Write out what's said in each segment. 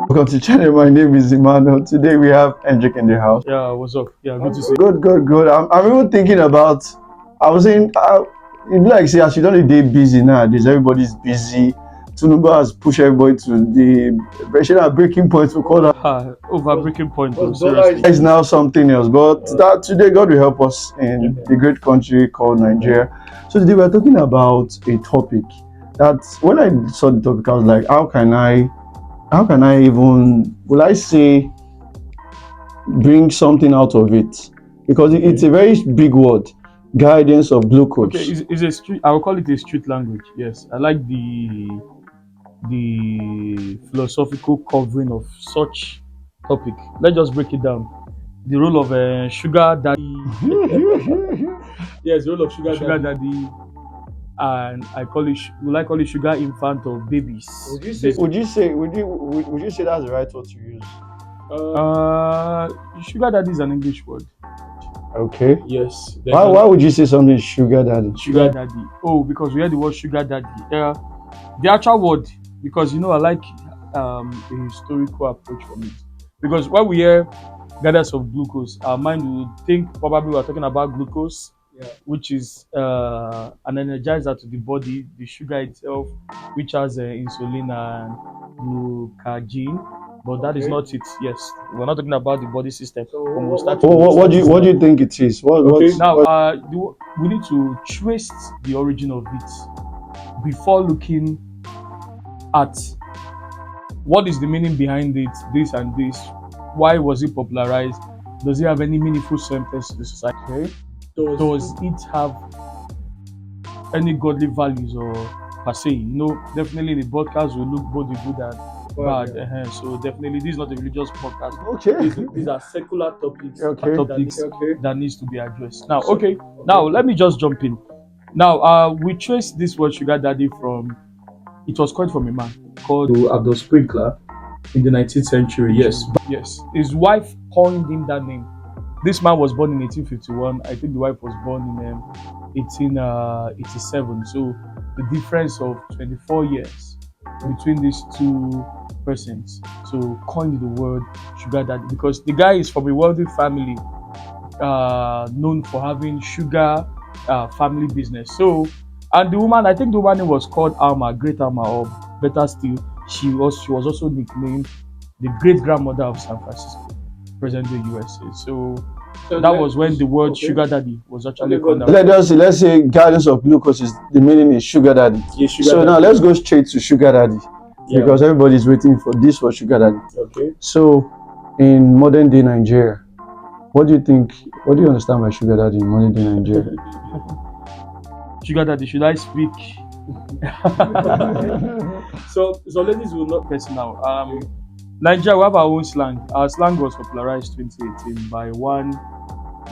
Welcome to the channel. My name is Emmanuel. Today we have Endrick in the house. Yeah, what's up? Yeah, good to see you. Good. I'm even thinking about. I was saying, it be like say as you don't day busy nowadays. Everybody's busy. Tinubu has pushed everybody to the breaking point. We call that. Over breaking point, though, seriously. It's now something else. But that today God will help us in the great country called Nigeria. So today we're talking about a topic that when I saw the topic, I was like, how can I even, will I say, bring something out of it? Because it's a very big word, guidance of glucose. Okay, it's a street. I will call it a street language. Yes, I like the philosophical covering of such topic. Let's just break it down. The role of sugar daddy. Yes, the role of sugar daddy, and I call it. Will I call it sugar infant of babies? Would you say that's the right word to use? Sugar daddy is an English word. Okay. Yes. Why would you say something sugar daddy? Sugar daddy. Oh, because we heard the word sugar daddy. The actual word, because I like a historical approach from it. Because when we hear gathers of glucose, our mind will think probably we're talking about glucose, which is an energizer to the body, the sugar itself, which has insulin and glucagon. But that is not it. Yes, we're not talking about the body system. What do you think it is? Now, we need to trace the origin of it before looking at what is the meaning behind it, this and this. Why was it popularized? Does it have any meaningful sentence to the society? Does it have any godly values or per se? Definitely the podcast will look both the good and bad. So definitely this is not a religious podcast. Okay. These are secular topics. Okay. That needs to be addressed. Now, okay. Now let me just jump in. Now, we trace this word sugar daddy from. It was coined from a man called Abdul Sprinkler in the 19th century. Yes. His wife coined him that name. This man was born in 1851. I think the wife was born in 1887. So the difference of 24 years between these two persons. So coined the word sugar daddy because the guy is from a wealthy family known for having sugar family business. So, and the woman, I think the woman name was called Alma, Great Alma, or better still, she was also nicknamed the great grandmother of San Francisco, present-day USA. So that was when the word sugar daddy was actually called out. Let's say guidance of glucose is the meaning is sugar daddy. Yes, sugar so daddy. Now let's go straight to sugar daddy because everybody's waiting for this for sugar daddy. Okay. So in modern day Nigeria, what do you think? What do you understand by sugar daddy in modern day Nigeria? Sugar daddy, should I speak? so ladies will not person now. Nigeria, we have our own slang. Our slang was popularized 2018 by one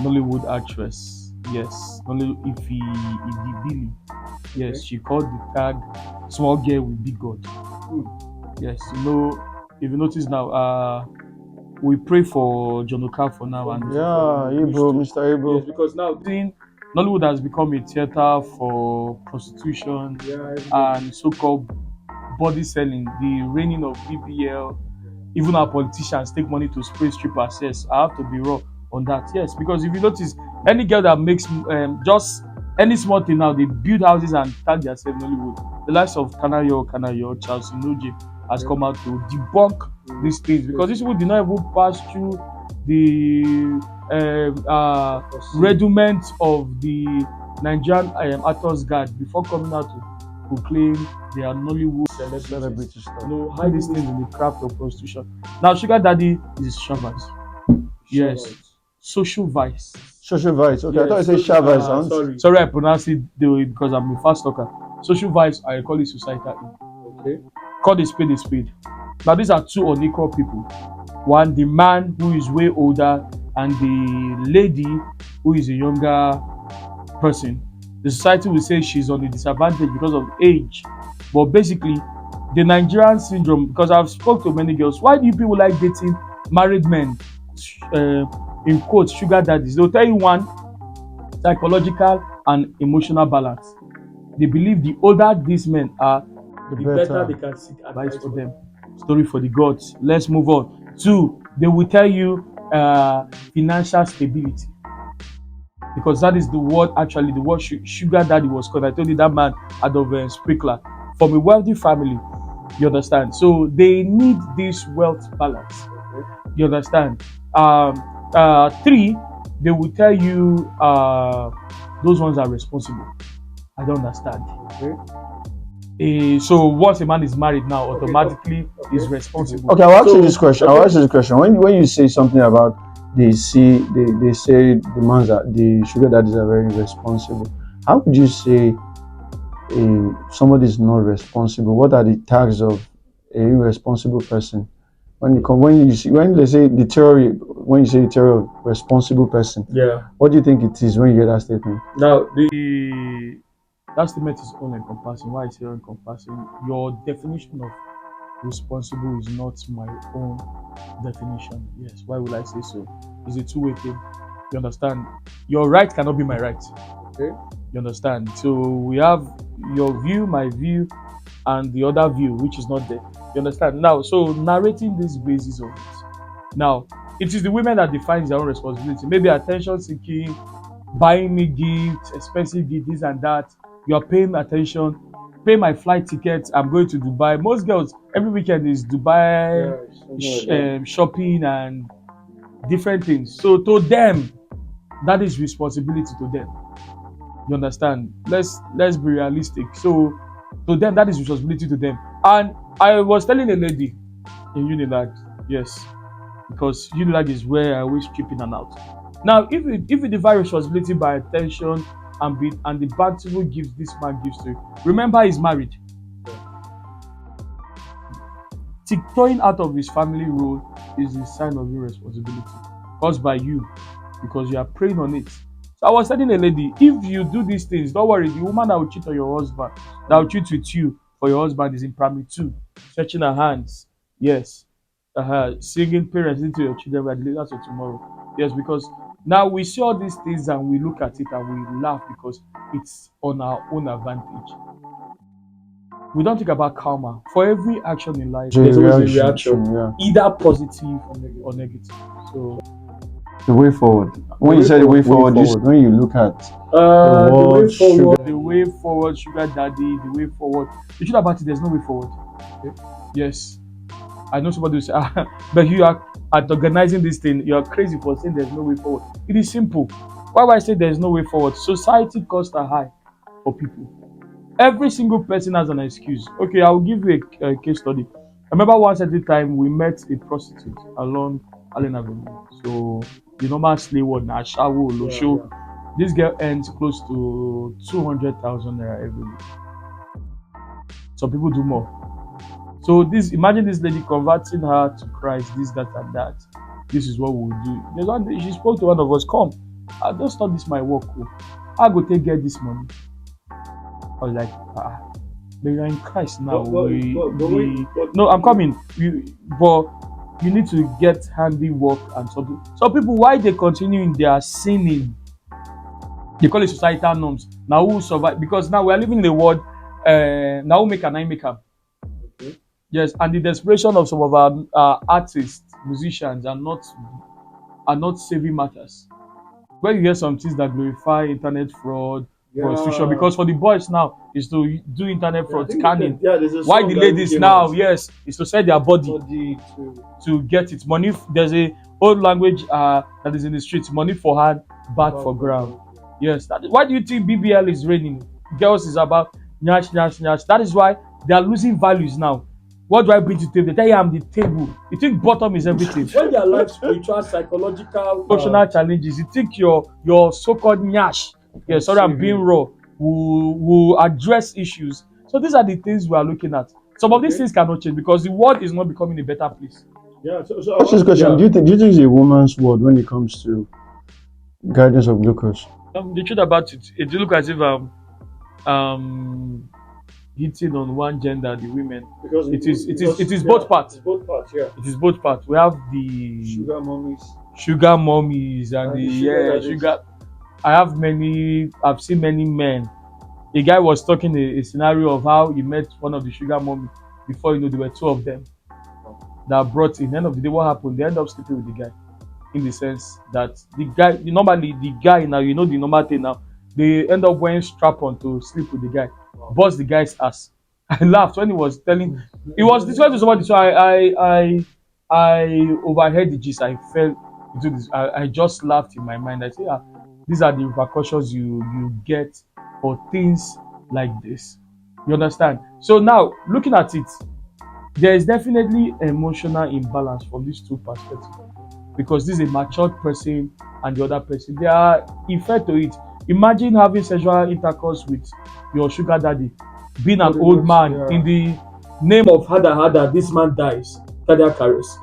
Nollywood actress. Yes, Billy. Yes, she called the tag "small girl with big God." Yes, if you notice now, we pray for John Oka for now and Mr. Ibo. Yes, because now Nollywood has become a theater for prostitution and so-called body selling, the reigning of BBL. Even our politicians take money to spray strippers. Yes, I have to be raw on that. Yes, because if you notice, any girl that makes just any small thing now, they build houses and tag themselves in Nollywood. The likes of Kanayo, Charles Inoje has come out to debunk these things because these people did not even pass through the rudiment of the Nigerian Actors Guard before coming out to proclaim they are Nollywood celebrities. Hide these things in the craft of prostitution. Now, sugar daddy is shavers. Yes, social vice. Social vice. Okay, I thought you said shavers. Sorry, I pronounced it the way because I'm a fast talker. Social vice, I call it societal. Okay. Call a spade a spade. Now, these are two unequal people. One, the man who is way older, and the lady who is a younger person. The society will say she's on a disadvantage because of age. But basically, the Nigerian syndrome, because I've spoke to many girls, why do you people like dating married men, in quotes, sugar daddies? They'll tell you one, psychological and emotional balance. They believe the older these men are, the better they can seek advice for them. Story for the gods. Let's move on. Two, they will tell you financial stability, because that is the word, actually the word sugar daddy was called. I told you that man out of sprinkler from a wealthy family. You understand? So they need this wealth balance. You understand? Three, they will tell you those ones are responsible. I don't understand. So once a man is married now, automatically is responsible. Okay, I'll ask So you this question. I'll ask you this question. When you say something about they say the ones that the sugar daddies are very responsible. How would you say somebody is not responsible? What are the tags of a irresponsible person? When they say the theory, when you say the theory of responsible person, yeah. what do you think it is when you hear that statement? Now that statement is all encompassing. Why is it all encompassing? Your definition of responsible is not my own definition. Yes. Why would I say so? It's a two-way thing. You understand? Your right cannot be my right. Okay. You understand? So we have your view, my view, and the other view, which is not there. You understand? Now, so narrating this basis of it. Now, it is the women that defines their own responsibility. Maybe attention seeking, buying me gifts, expensive gifts, this and that. You are paying attention, pay my flight ticket. I'm going to Dubai. Most girls every weekend is Dubai shopping and different things. So to them, that is responsibility to them. You understand? Let's be realistic. So to them, that is responsibility to them. And I was telling a lady in Unilag, yes, because Unilag is where I always keep in and out. Now, if you divide responsibility by attention and the bountiful gifts this man gives to you, remember he's married. Tiptoeing out of his family role is a sign of irresponsibility caused by you because you are preying on it. So I was telling a lady, if you do these things, don't worry, the woman that will cheat on your husband, that will cheat with you for your husband is in primary 2, stretching her hands. Yes. Singing parents into your children, we are the leaders of tomorrow. Yes, because now we see all these things and we look at it and we laugh because it's on our own advantage. We don't think about karma. For every action in life, there's always a reaction, Yeah. either positive or negative. So The way forward. When you say the way forward, when you look at the way forward, sugar daddy, the way forward. The truth about it, there's no way forward. Okay? Yes. I know somebody will say, but you are at organizing this thing, you are crazy for saying there's no way forward. It is simple. Why would I say there's no way forward? Society costs are high for people. Every single person has an excuse. Okay, I will give you a case study. I remember once at a time we met a prostitute along Allen Avenue. So the normal slave one, Ashawo, Losho. This girl earns close to 200,000 naira every week. Some people do more. So imagine this lady converting her to Christ, this, that, and that. This is what we'll do. There's one day she spoke to one of us, come, I don't stop this my work. I go get this money. I was like, but you're in Christ now. No, I'm coming. But you need to get handiwork and something. Some people, why they continue in their sinning? They call it societal norms. Now who survive? Because now we are living in a world. Now who make and I make up. Okay. Yes, and the desperation of some of our artists, musicians are not saving matters. When you hear some things that glorify internet fraud, prostitution, because for the boys now is to do internet fraud scanning. Why the ladies now, yes, is to sell their body to get it. Money, there's a old language that is in the streets, money for hand, bad for ground. Yes, why do you think BBL is raining? Girls is about nyash, nyash, nyash. That is why they are losing values now. What do I bring to the table? They tell you I'm the table. You think bottom is everything. When their life, spiritual, psychological, emotional challenges, you think your so-called nyash, sorry, I'm being raw, will address issues. So these are the things we are looking at. Some of these things cannot change because the world is not becoming a better place. Yeah. So what's this question? Yeah. Do you think it's a woman's world when it comes to guidance of glucose? The truth about it look as if hitting on one gender, the women, because it is both parts. Both parts, yeah. It is both parts. We have the sugar mummies, and the sugar. I've seen many men. A guy was talking a scenario of how he met one of the sugar mummy. Before you know, there were two of them. that brought in. End of the day, what happened? They end up sleeping with the guy, in the sense that the guy, normally the guy now, the normal thing now, they end up wearing strap on to sleep with the guy, bust the guy's ass. I laughed when he was telling, he was describing to somebody. So I overheard the gist. I fell into this. I just laughed in my mind. I say, these are the repercussions you get for things like this. You understand? So now looking at it, there is definitely emotional imbalance from these two perspectives, because this is a matured person and the other person. There are effect to it. Imagine having sexual intercourse with your sugar daddy, being an old man, in the name of hada hada, this man dies, cardiac arrest.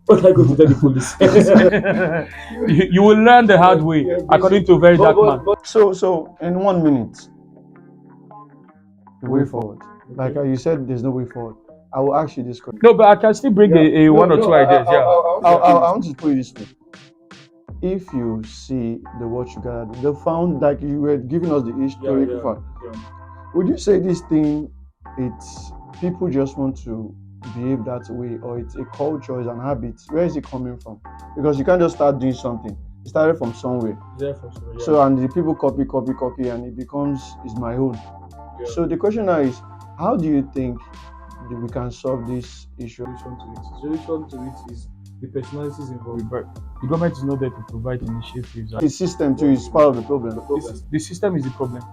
What are you going to tell the police? You will learn the hard way, according to a very dark man. So in 1 minute, the way forward. Like you said, there's no way forward. I will ask you this question. No, but I can still bring a one or two ideas. I want to put it this way. If you see the word sugar daddy, the found, like you were giving us the historical fact, would you say this thing, it's people just want to behave that way, or it's a culture, it's an habit? Where is it coming from? Because you can't just start doing something. It started from somewhere. So and the people copy, and it becomes is my own. So the question now is, how do you think we can solve this issue? Solution to it is the personalities involved. The government is not there to provide initiatives. The system too is part of the problem. The system is the problem.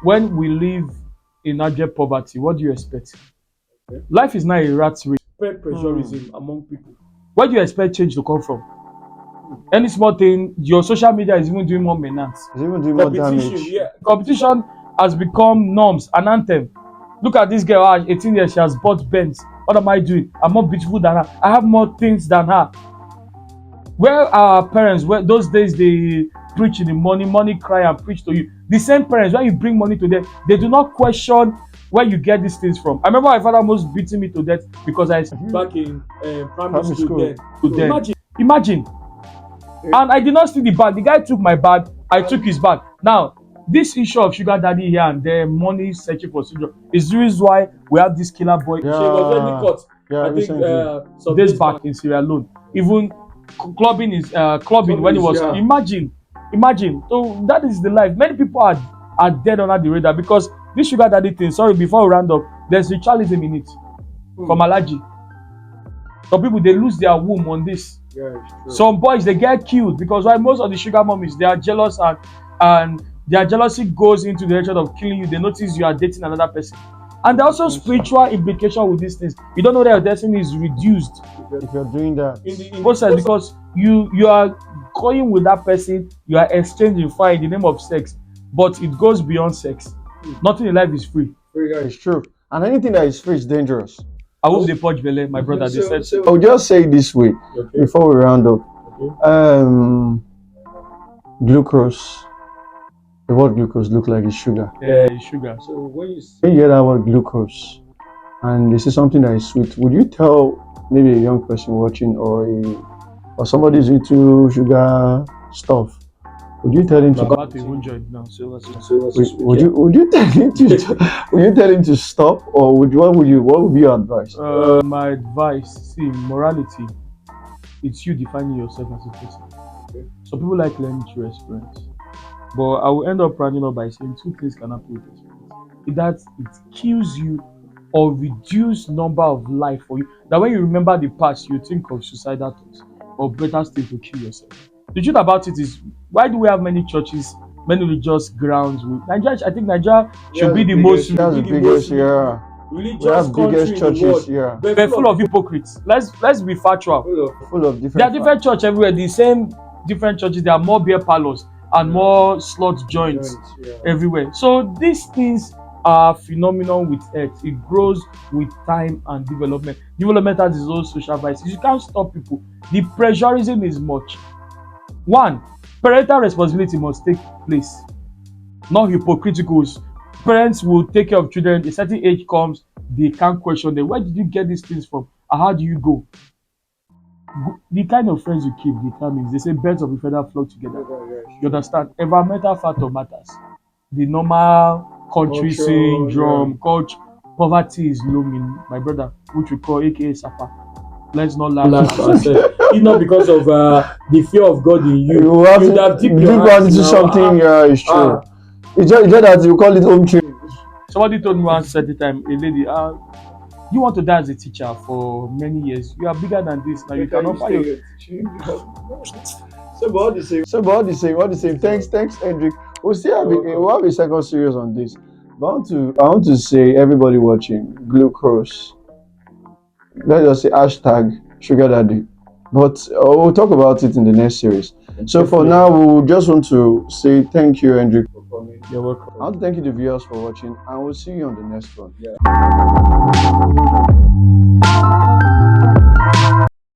When we live in abject poverty, what do you expect? Life is not a rat race. Pressurism among people. Where do you expect change to come from? Any small thing, your social media is even doing more maintenance. It's even doing more damage. Competition has become norms, an anthem. Look at this girl, 18 years, she has bought Benz. What am I doing? I'm more beautiful than her. I have more things than her. Where our parents, where those days they preach in the morning, money cry and preach to you. The same parents, when you bring money to them, they do not question where you get these things from. I remember my father almost beating me to death because I back in primary school. Imagine. And I did not steal the bag. The guy took my bag. I took his bag. Now, this issue of sugar daddy here and there, money searching for children, is the reason why we have this killer boy. Yeah. She was already caught. Yeah, I think some days back in Sierra Leone. Even clubbing when it was. Imagine. So that is the life. Many people are dead under the radar because this sugar daddy thing. Sorry, before we round up, there's ritualism in it. From allergy. Some people they lose their womb on this. Yeah, it's true. Some boys they get killed because why most of the sugar mummies they are jealous and their jealousy goes into the direction of killing you. They notice you are dating another person. And there are also spiritual implications with these things. You don't know that your destiny is reduced if you're doing that. In both sides, because you are going with that person, you are exchanging fire in the name of sex, but it goes beyond sex. Nothing in life is free. It's true. And anything that is free is dangerous. I hope they punch Bele, my brother. They said so. I'll just say it this way before we round up. Glucose. The word glucose look like it's sugar. Yeah, it's sugar. So when you hear that word glucose and they say something that is sweet, would you tell maybe a young person watching or somebody who's into sugar stuff? Would you tell him to? About to even join now. Would you tell him to? Would you tell him to stop, or what would be your advice? My advice, see, morality, it's you defining yourself as a person. Okay. So people like learning through experience, but I will end up rounding up by saying two things can happen with experience: that it kills you or reduce number of life for you. That when you remember the past, you think of suicidal thoughts or better still to kill yourself. The truth about it is, why do we have many churches, many religious grounds? Nigeria, I think Nigeria should be the most religious churches. Yeah, they're full of hypocrites. Let's be factual. Full of different. There are different churches everywhere. The same different churches. There are more beer parlors and more slot joints everywhere. So these things are phenomenal with earth. It grows with time and development. Development has its own social vices. You can't stop people. The pressurism is much. One, parental responsibility must take place, not hypocriticals. Parents will take care of children. A certain age comes, they can't question them. Where did you get these things from? And how do you go? The kind of friends you keep determines. They say birds of a feather flock together. You understand? Environmental factor matters. The normal country syndrome, culture, poverty is looming, my brother, which we call AKA Sapa. let's not laugh at ourselves. It's not because of the fear of God in you. You have You'd to have dipped deep your down hands into now. something. Yeah, it's true. ah. It's just that you call it home training. Somebody told me once at the time, a lady, you want to die as a teacher for many years. You are bigger than this now. You can offer your All the same. Thanks, Endrick. We'll still have we'll have a second series on this. But I want to say everybody watching glucose. Let's just say hashtag sugar daddy. But we'll talk about it in the next series. So for now, we just want to say thank you, Endrick, for coming. You're welcome. I want to thank you, the viewers, for watching, and we'll see you on the next one.